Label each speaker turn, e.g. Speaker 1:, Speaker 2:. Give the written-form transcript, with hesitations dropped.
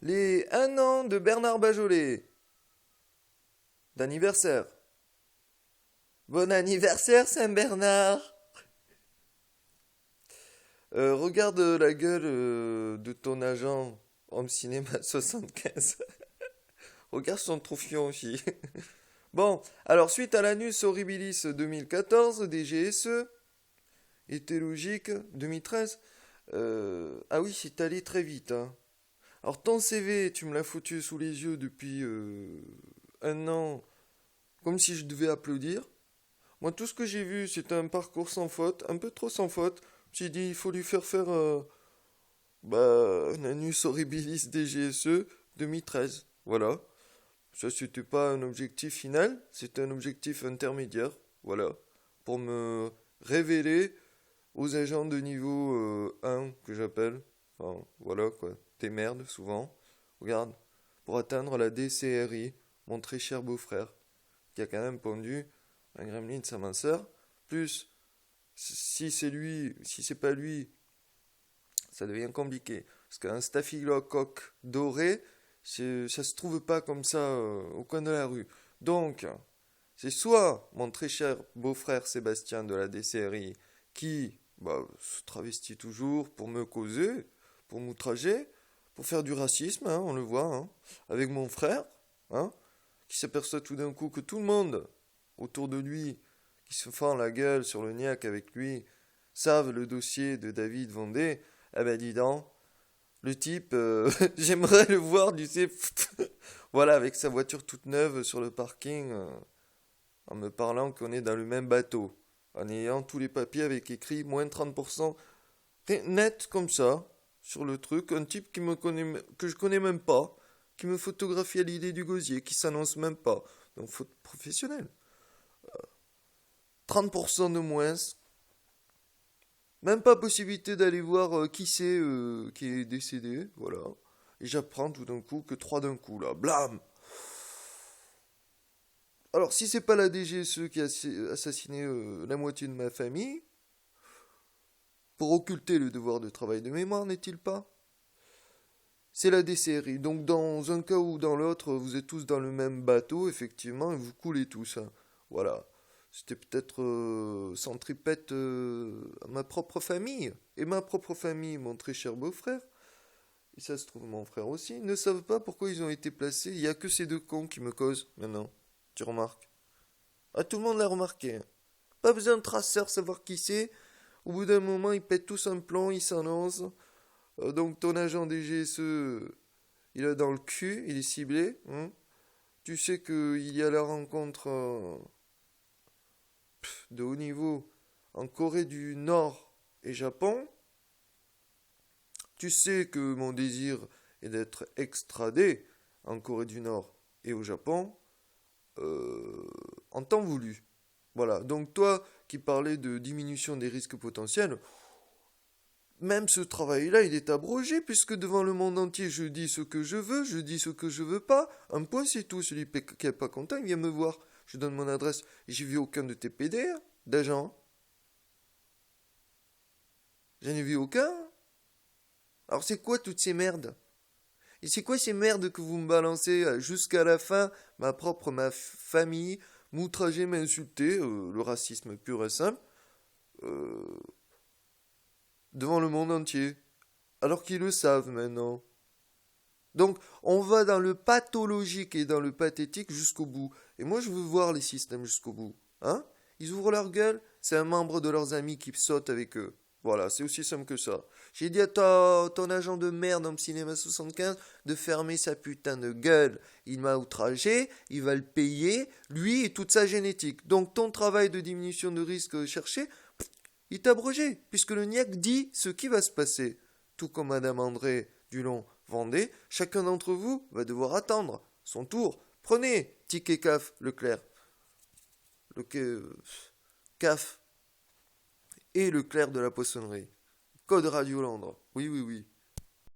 Speaker 1: Les 1 an de Bernard Bajolet. D'anniversaire. Bon anniversaire, Saint-Bernard. Regarde la gueule de ton agent Homme Cinéma 75. Regarde son troufion aussi. Bon, alors suite à l'anus horribilis 2014 des GSE, était logique, 2013. Ah oui, c'est allé très vite, hein. Alors ton CV, tu me l'as foutu sous les yeux depuis 1 an, comme si je devais applaudir. Moi, tout ce que j'ai vu, c'est un parcours sans faute, un peu trop sans faute. J'ai dit, il faut lui faire un anus horribilis des GSE 2013. Voilà. Ça, c'était pas un objectif final, c'était un objectif intermédiaire. Voilà. Pour me révéler aux agents de niveau 1 que j'appelle. Enfin, voilà quoi. Des merdes, souvent. Regarde. Pour atteindre la DCRI, mon très cher beau-frère, qui a quand même pondu un gremlin de sa minceur. Plus, si c'est lui, si c'est pas lui, ça devient compliqué. Parce qu'un staphylocoque doré, ça se trouve pas comme ça au coin de la rue. Donc, c'est soit mon très cher beau-frère Sébastien de la DCRI qui se travestit toujours pour me causer, pour m'outrager, pour faire du racisme, hein, on le voit, hein, avec mon frère, hein, qui s'aperçoit tout d'un coup que tout le monde autour de lui, qui se fend la gueule sur le niaque avec lui, savent le dossier de David Vendée. Eh ben dis donc, le type, j'aimerais le voir, tu sais, voilà, avec sa voiture toute neuve sur le parking, en me parlant qu'on est dans le même bateau, en ayant tous les papiers avec écrit moins 30%, net comme ça, sur le truc, un type que je connais même pas, qui me photographie à l'idée du gosier, qui s'annonce même pas. Donc, faute professionnelle. 30% de moins. Même pas possibilité d'aller voir qui c'est qui est décédé, voilà. Et j'apprends tout d'un coup que 3 d'un coup, là, blam. Alors, si c'est pas la DGSE qui a assassiné la moitié de ma famille, pour occulter le devoir de travail de mémoire, n'est-il pas? C'est la DCRI. Donc, dans un cas ou dans l'autre, vous êtes tous dans le même bateau, effectivement, et vous coulez tous, hein. Voilà. C'était peut-être centripète à ma propre famille. Et ma propre famille, mon très cher beau-frère, et ça se trouve mon frère aussi, ne savent pas pourquoi ils ont été placés. Il n'y a que ces deux cons qui me causent maintenant. Tu remarques? Ah, tout le monde l'a remarqué, hein. Pas besoin de traceur, savoir qui c'est. Au bout d'un moment, ils pètent tous un plomb, ils s'annoncent. Donc ton agent des GSE, il a dans le cul, il est ciblé, hein. Tu sais qu'il y a la rencontre de haut niveau en Corée du Nord et Japon. Tu sais que mon désir est d'être extradé en Corée du Nord et au Japon en temps voulu. Voilà, donc toi qui parlais de diminution des risques potentiels, même ce travail-là, il est abrogé, puisque devant le monde entier, je dis ce que je veux, je dis ce que je veux pas. Un point, c'est tout. Celui qui n'est pas content, il vient me voir. Je donne mon adresse. Et j'ai vu aucun de tes PDR, d'agents. J'en ai vu aucun. Alors c'est quoi toutes ces merdes? Et c'est quoi ces merdes que vous me balancez jusqu'à la fin? Ma famille, m'outrager, m'insulter, le racisme pur et simple, euh, devant le monde entier. Alors qu'ils le savent maintenant. Donc, on va dans le pathologique et dans le pathétique jusqu'au bout. Et moi, je veux voir les systèmes jusqu'au bout. Hein? Ils ouvrent leur gueule, c'est un membre de leurs amis qui saute avec eux. Voilà, c'est aussi simple que ça. J'ai dit à ton agent de merde dans le cinéma 75 de fermer sa putain de gueule. Il m'a outragé, il va le payer, lui et toute sa génétique. Donc ton travail de diminution de risque cherché, il est abrogé, puisque le NIAC dit ce qui va se passer. Tout comme Madame André Dulon Vendée, chacun d'entre vous va devoir attendre son tour. Prenez Ticket CAF Leclerc. Le CAF et Leclerc de la poissonnerie. Code Radio Londres. Oui, oui, oui.